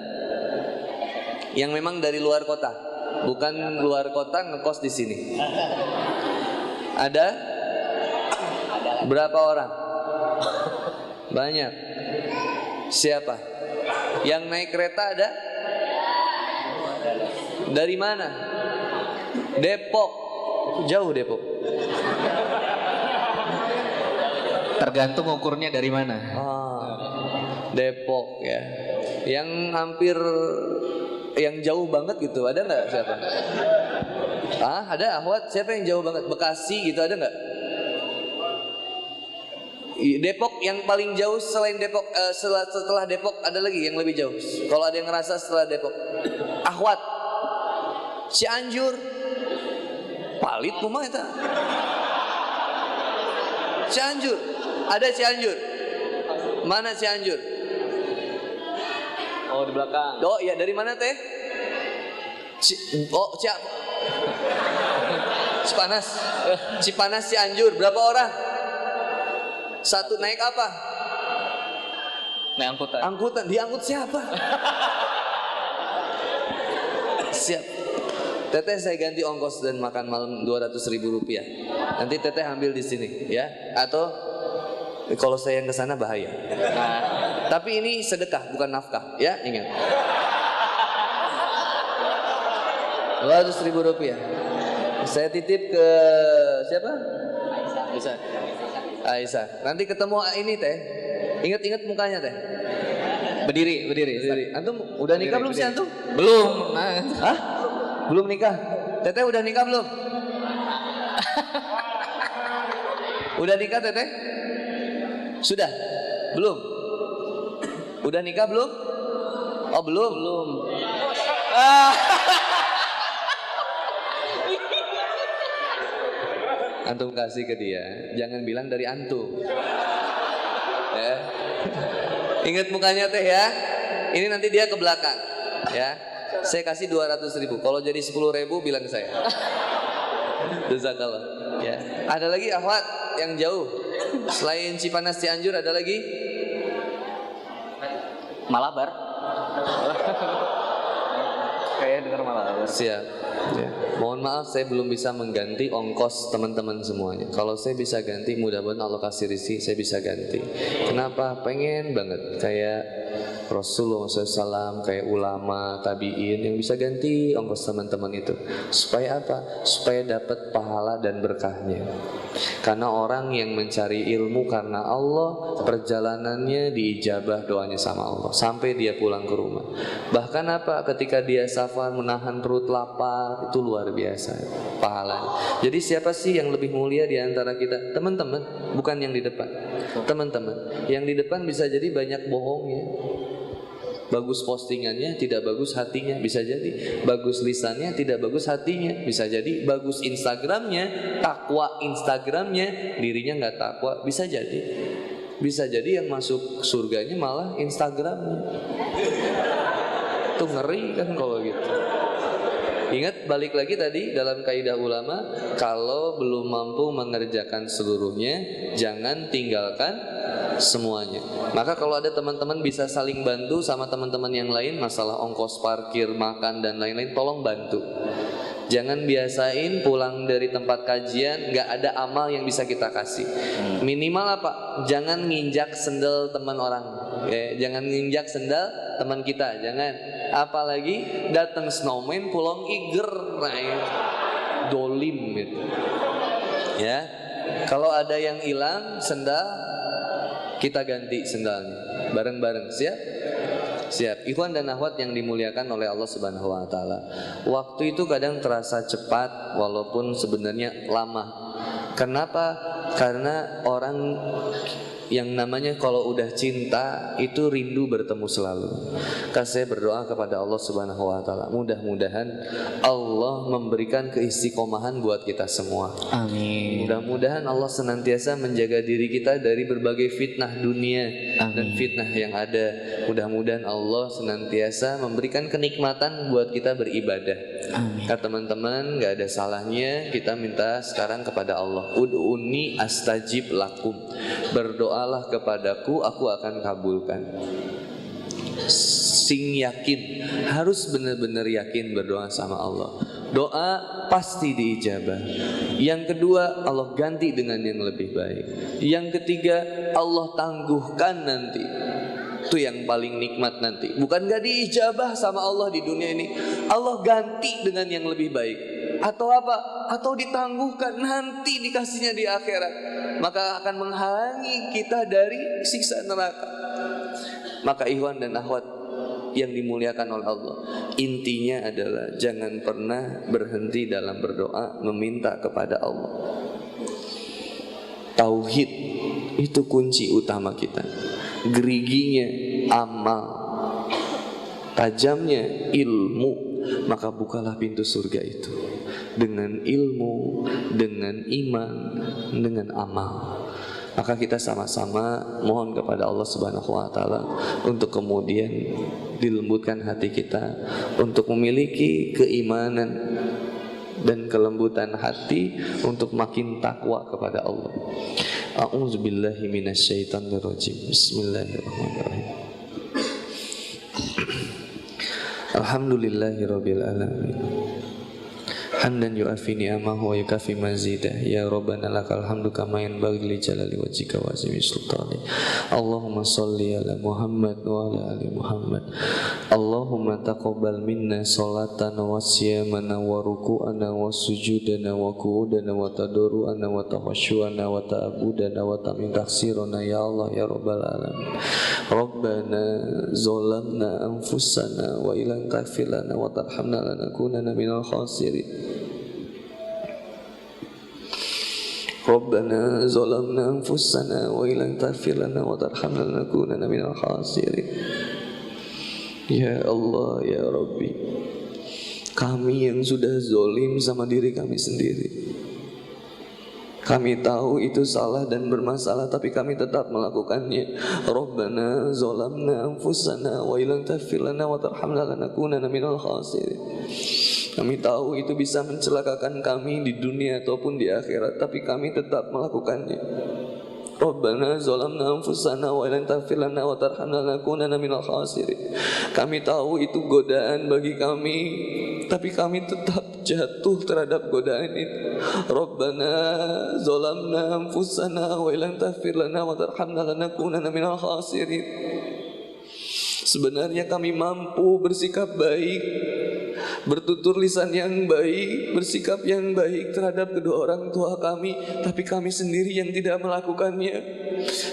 Yang memang dari luar kota, bukan luar kota ngekos di sini. Ada? Berapa orang? Banyak. Siapa? Yang naik kereta ada? Dari mana? Depok. Jauh Depok. Tergantung ukurnya dari mana. Depok ya. Yang hampir, yang jauh banget gitu, ada nggak siapa? Ada ahwat? Siapa yang jauh banget? Bekasi gitu, ada nggak? Depok yang paling jauh selain Depok, setelah Depok ada lagi yang lebih jauh. Kalau ada yang ngerasa setelah Depok, ahwat, Cianjur, palit rumah itu. Cianjur, ada Cianjur. Mana Cianjur? Oh, di belakang. Oh iya, dari mana teh? Cipanas. Cipanas Cianjur, berapa orang? Satu, naik apa? Naik angkutan. Angkutan, diangkut siapa? Siap. Teteh saya ganti ongkos dan makan malam 200.000 rupiah. Nanti teteh ambil di sini, ya? Atau kalau saya yang kesana bahaya. Tapi ini sedekah, bukan nafkah, ya? Ingat. 200.000 rupiah. Saya titip ke siapa? Bisa. Aisyah. Nanti ketemu ini teh. Ingat-ingat mukanya teh. Berdiri. Antum udah nikah belum sih antum? Belum. Hah? Belum nikah. Teteh udah nikah belum? Udah nikah teteh? Sudah? Belum? Udah nikah belum? Oh belum. Antum kasih ke dia, jangan bilang dari antum. Ya. Ingat mukanya teh ya. Ini nanti dia ke belakang, ya. Saya kasih 200.000. Kalau jadi 10.000 bilang saya. Jazakallah. Ya. Ada lagi ahwat yang jauh selain Cipanas Cianjur, ada lagi? Malabar. Kayak dengar Malabar. Siap. Ya. Mohon maaf saya belum bisa mengganti ongkos teman-teman semuanya. Kalau saya bisa ganti, mudah-mudahan Allah kasih rezeki saya bisa ganti. Kenapa? Pengen banget kayak Rasulullah SAW, kayak ulama, tabiin yang bisa ganti ongkos teman-teman itu. Supaya apa? Supaya dapat pahala dan berkahnya. Karena orang yang mencari ilmu karena Allah, perjalanannya diijabah doanya sama Allah sampai dia pulang ke rumah. Bahkan apa? Ketika dia safar menahan perut lapar, itu luar biasa pahalanya. Jadi siapa sih yang lebih mulia di antara kita? Teman-teman, bukan yang di depan. Teman-teman, yang di depan bisa jadi banyak bohongnya. Bagus postingannya, tidak bagus hatinya. Bisa jadi bagus lisannya, tidak bagus hatinya. Bisa jadi bagus Instagramnya, takwa Instagramnya, dirinya nggak takwa. Bisa jadi yang masuk surganya malah Instagramnya. Itu ngeri kan kalau gitu. Ingat, balik lagi tadi dalam kaidah ulama, kalau belum mampu mengerjakan seluruhnya, jangan tinggalkan semuanya. Maka kalau ada teman-teman bisa saling bantu sama teman-teman yang lain, masalah ongkos parkir, makan dan lain-lain, tolong bantu. Jangan biasain pulang dari tempat kajian nggak ada amal yang bisa kita kasih. Minimal apa? Jangan nginjak sendal teman orang. Jangan nginjak sendal teman kita. Jangan. Apalagi datang snowman pulang iger, dolim gitu. Ya. Kalau ada yang hilang sendal, kita ganti sendalnya bareng-bareng. Siap? Siap. Ikhwan dan akhwat yang dimuliakan oleh Allah Subhanahu wa taala. Waktu itu kadang terasa cepat walaupun sebenarnya lama. Kenapa? Karena orang Yang namanya kalau udah cinta itu rindu bertemu selalu. Maka saya berdoa kepada Allah Subhanahu wa taala, mudah-mudahan Allah memberikan keistiqomahan buat kita semua. Amin. Mudah-mudahan Allah senantiasa menjaga diri kita dari berbagai fitnah dunia dan fitnah yang ada. Mudah-mudahan Allah senantiasa memberikan kenikmatan buat kita beribadah. Kata teman-teman, gak ada salahnya kita minta sekarang kepada Allah, ud'uni astajib lakum, berdoalah kepadaku, aku akan kabulkan. Sing yakin, harus benar-benar yakin berdoa sama Allah. Doa pasti diijabah. Yang kedua, Allah ganti dengan yang lebih baik. Yang ketiga, Allah tangguhkan nanti. Itu yang paling nikmat nanti. Bukan gak diijabah sama Allah di dunia ini, Allah ganti dengan yang lebih baik. Atau apa? Atau ditangguhkan nanti dikasihnya di akhirat. Maka akan menghalangi kita dari siksa neraka. Maka ikhwan dan akhwat yang dimuliakan oleh Allah, intinya adalah jangan pernah berhenti dalam berdoa meminta kepada Allah. Tauhid itu kunci utama kita. Geriginya amal, tajamnya ilmu, maka bukalah pintu surga itu dengan ilmu, dengan iman, dengan amal. Maka kita sama-sama mohon kepada Allah Subhanahu wa taala untuk kemudian dilembutkan hati kita untuk memiliki keimanan dan kelembutan hati untuk makin takwa kepada Allah. A'udzubillahi minasyaitonirrajim. Bismillahirrahmanirrahim. Alhamdulillahirabbil alamin. Hamdan yu'afi ni'amahu wa yukafi mazidah. Ya Rabbana lakal hamdu kama yanbaghi li jalali wajhika wa azimi sultani. Allahumma sholli ala Muhammad wa ala ali Muhammad. Allahumma taqabbal minna salatana wa siyamana wa ruku'ana wa sujudana wa qu'udana wa tadarruana wa takhashuana wa ta'budana wa tamin taksirana ya Allah ya Rabbal alamin. Rabbana zalamna anfusana wa ilam taghfir lana wa tarhamna lanakunanna minal khasirin. Rabbana zalamna anfusana wa illam taghfir lana wa tarhamna lanakunanna minal khasirin. Ya Allah ya Rabbi, kami yang sudah zalim sama diri kami sendiri, kami tahu itu salah dan bermasalah, tapi kami tetap melakukannya. Rabbana zalamna anfusana wa illam taghfir lana wa tarhamna lanakunanna minal khasirin. Kami tahu itu bisa mencelakakan kami di dunia ataupun di akhirat, tapi kami tetap melakukannya. Rabbana zalamna anfusana wa illam taghfir lana wa tarhamna lanakunanna minal khasirin. Kami tahu itu godaan bagi kami, tapi kami tetap jatuh terhadap godaan itu. Rabbana zalamna anfusana wa illam taghfir lana wa tarhamna lanakunanna minal khasirin. Sebenarnya kami mampu bersikap baik, bertutur lisan yang baik, bersikap yang baik terhadap kedua orang tua kami, tapi kami sendiri yang tidak melakukannya.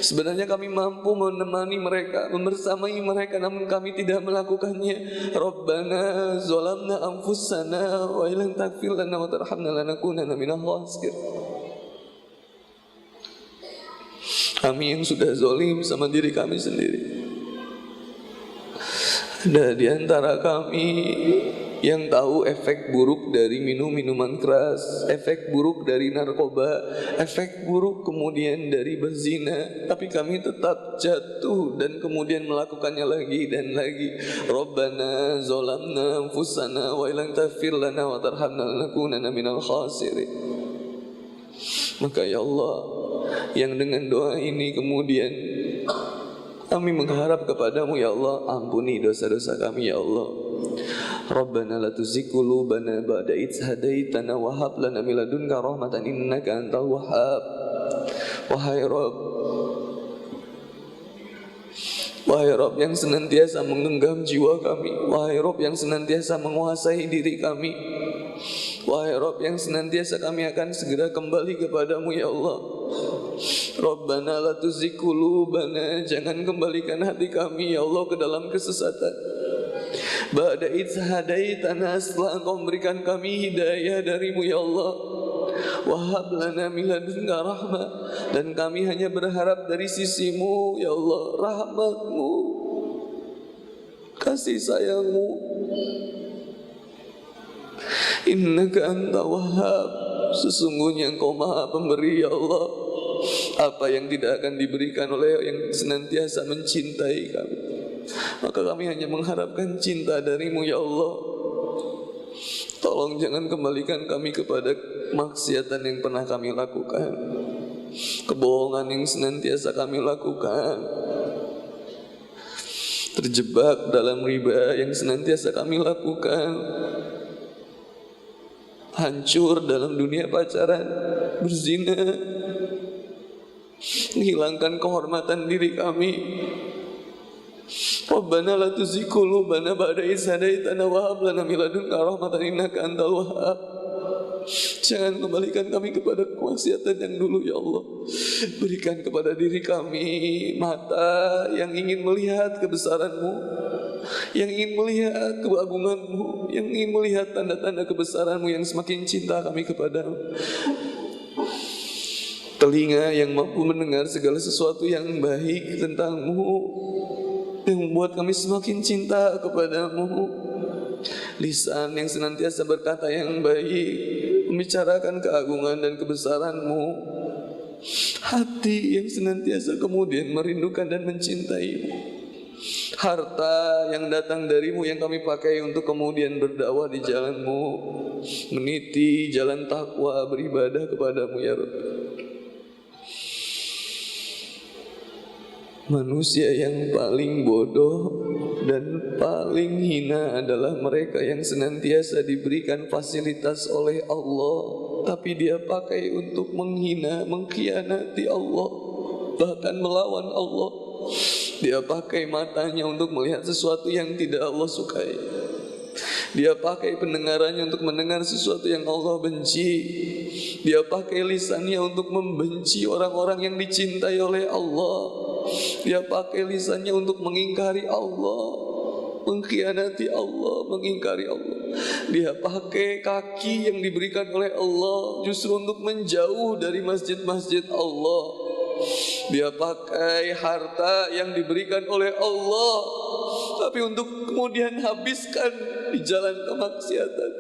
Sebenarnya kami mampu menemani mereka, membersamai mereka, namun kami tidak melakukannya. Rabbana zalamna anfusana wa illam taghfir lana wa tarhamna lanakunanna minal khasirin. Kami yang sudah zalim sama diri kami sendiri. Ada di antara kami yang tahu efek buruk dari minum minuman keras, efek buruk dari narkoba, efek buruk kemudian dari berzina, tapi kami tetap jatuh dan kemudian melakukannya lagi dan lagi. Rabbana zalamna anfusana wa illam taghfir lana wa tarhamna lanakunanna minal khasirin. Maka ya Allah, yang dengan doa ini kemudian kami mengharap kepadamu ya Allah, ampuni dosa-dosa kami ya Allah. Rabbana la tuzigh qulubana ba'da idh hadaitana wa hab lana min ladunka rahmatan innaka antal wahhab. Wahai Rabb yang senantiasa menggenggam jiwa kami, wahai Rabb yang senantiasa menguasai diri kami, wahai Rabb yang senantiasa kami akan segera kembali kepadamu ya Allah. Rabbana la tuzigh qulubana, jangan kembalikan hati kami ya Allah ke dalam kesesatan. Ba'da idh hadaitana, setelah Engkau memberikan kami hidayah darimu ya Allah. Wahab lana min ladunka rahmah, dan kami hanya berharap dari sisimu ya Allah, rahmatmu, kasih sayangmu. Innaka anta wahhab, sesungguhnya engkau maha pemberi ya Allah. Apa yang tidak akan diberikan oleh yang senantiasa mencintai kami. Maka kami hanya mengharapkan cinta darimu ya Allah. Tolong jangan kembalikan kami kepada maksiatan yang pernah kami lakukan, kebohongan yang senantiasa kami lakukan, terjebak dalam riba yang senantiasa kami lakukan, hancur dalam dunia pacaran, berzina, menghilangkan kehormatan diri kami. Rabbana la tuzigh qulubana ba'da idh hadaitana wa hab lana min ladunka rahmatan innaka antal wahhab. Jangan kembalikan kami kepada kemaksiatan yang dulu ya Allah. Berikan kepada diri kami mata yang ingin melihat kebesaran-Mu, yang ingin melihat keagungan-Mu, yang ingin melihat tanda-tanda kebesaran-Mu, yang semakin cinta kami kepadamu. Telinga yang mampu mendengar segala sesuatu yang baik tentang-Mu, yang membuat kami semakin cinta kepadamu. Lisan yang senantiasa berkata yang baik, membicarakan keagungan dan kebesaran-Mu. Hati yang senantiasa kemudian merindukan dan mencintai-Mu. Harta yang datang darimu yang kami pakai untuk kemudian berdakwah di jalan-Mu, meniti jalan takwa, beribadah kepadamu ya Rabb. Manusia yang paling bodoh dan paling hina adalah mereka yang senantiasa diberikan fasilitas oleh Allah, tapi dia pakai untuk menghina, mengkhianati Allah, bahkan melawan Allah. Dia pakai matanya untuk melihat sesuatu yang tidak Allah sukai. Dia pakai pendengarannya untuk mendengar sesuatu yang Allah benci. Dia pakai lisannya untuk membenci orang-orang yang dicintai oleh Allah. Dia pakai lisannya untuk mengingkari Allah, mengkhianati Allah, mengingkari Allah. Dia pakai kaki yang diberikan oleh Allah justru untuk menjauh dari masjid-masjid Allah. Dia pakai harta yang diberikan oleh Allah, tapi untuk kemudian habiskan di jalan kemaksiatan.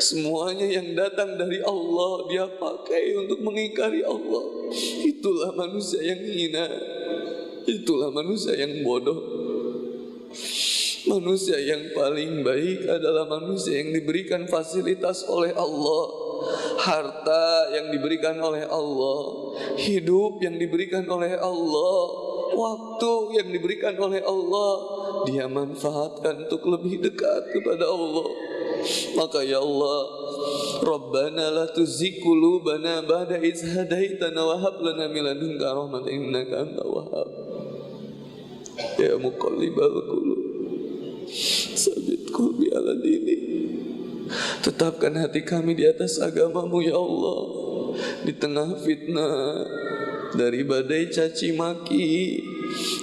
Semuanya yang datang dari Allah dia pakai untuk mengingkari Allah. Itulah manusia yang hina. Itulah manusia yang bodoh. Manusia yang paling baik adalah manusia yang diberikan fasilitas oleh Allah, harta yang diberikan oleh Allah, hidup yang diberikan oleh Allah, waktu yang diberikan oleh Allah. Dia manfaatkan untuk lebih dekat kepada Allah. Maka ya Allah, Rabbana la tuzigh qulubana ba'da idh hadaitana wa hab lana min ladunka rahmatan innaka antal wahhab. Ya muqallibal qulub, sabit qalbi ala dini. Tetapkan hati kami di atas agamamu ya Allah. Di tengah fitnah, dari badai caci maki,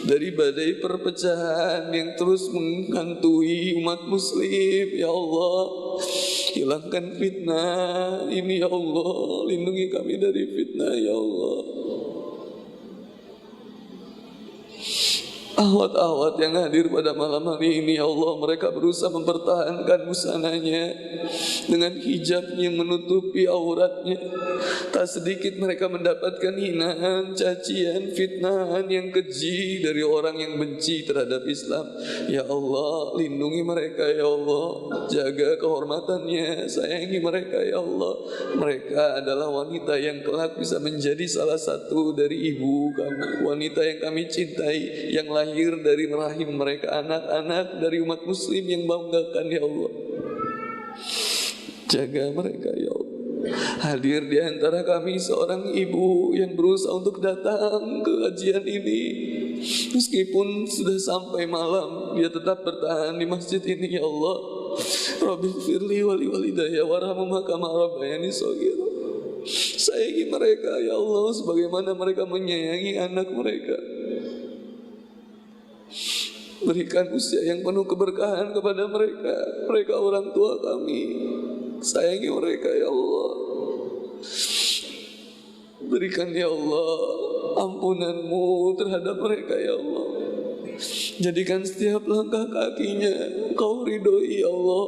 dari badai perpecahan yang terus menghantui umat muslim ya Allah, hilangkan fitnah ini ya Allah. Lindungi kami dari fitnah ya Allah. Ahwat-ahwat yang hadir pada malam hari ini ya Allah, mereka berusaha mempertahankan busananya dengan hijab yang menutupi auratnya. Tak sedikit mereka mendapatkan hinaan, cacian, fitnahan yang keji dari orang yang benci terhadap Islam. Ya Allah, lindungi mereka ya Allah, jaga kehormatannya, sayangi mereka ya Allah. Mereka adalah wanita yang kelak bisa menjadi salah satu dari ibu kami, wanita yang kami cintai, yang lahir dari rahim mereka, anak-anak dari umat muslim yang banggakan ya Allah. Jaga mereka ya Allah. Hadir di antara kami seorang ibu yang berusaha untuk datang ke kajian ini. Meskipun sudah sampai malam, dia tetap bertahan di masjid ini ya Allah. Rabbi firli wali walidayya warhamhuma kama rabbayani shaghira. Sayangi mereka ya Allah sebagaimana mereka menyayangi anak mereka. Berikan usia yang penuh keberkahan kepada mereka. Mereka orang tua kami. Sayangi mereka ya Allah. Berikan ya Allah ampunanmu terhadap mereka ya Allah. Jadikan setiap langkah kakinya Kau ridhoi ya Allah.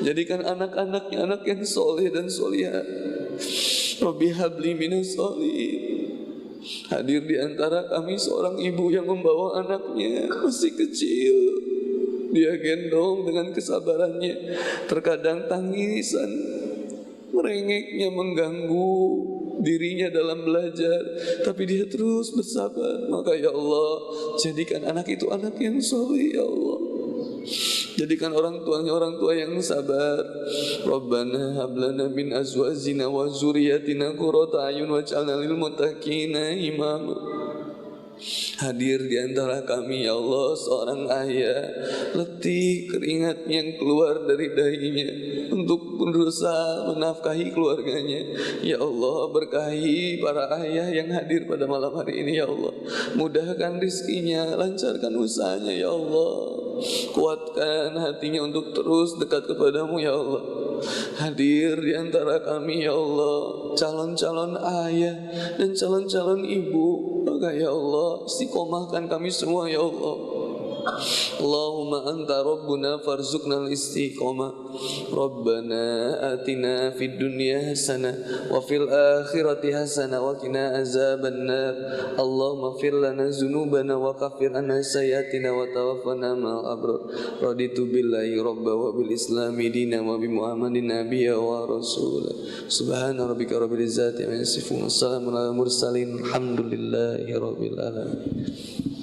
Jadikan anak-anaknya anak yang soleh dan solihah. Rabbi habli minas solihin. Hadir di antara kami seorang ibu yang membawa anaknya masih kecil. Dia gendong dengan kesabarannya. Terkadang tangisan merengeknya mengganggu dirinya dalam belajar, tapi dia terus bersabar. Maka ya Allah, jadikan anak itu anak yang soleh ya Allah. Jadikan orang tua yang sabar. Rabbana hablana min azwajina wa zurriyatina qurrata a'yun waj'alna lil muttaqina imama. Hadir di antara kami ya Allah seorang ayah letih keringat yang keluar dari dahinya untuk berusaha menafkahi keluarganya. Ya Allah, berkahi para ayah yang hadir pada malam hari ini ya Allah. Mudahkan rizkinya, lancarkan usahanya ya Allah. Kuatkan hatinya untuk terus dekat kepadamu ya Allah. Hadir di antara kami ya Allah calon-calon ayah dan calon-calon ibu. Maka ya Allah istiqomahkan kami semua ya Allah. Allahumma anta rabbuna farzuqnal istiqomah. Rabbana atina fid dunya hasanah wa fil akhirati hasanah wa qina azabannar. Allahumma fir lana dzunubana wa kaffir anna sayyi'atina wa tawaffana ma'al abrar. Raditu billahi rabba wa bil islami dinan wa bi Muhammadin nabiyya wa rasula. Subhana rabbika rabbil izzati amma yasifun. Wassalamu alal mursalin. Alhamdulillahi rabbil alamin.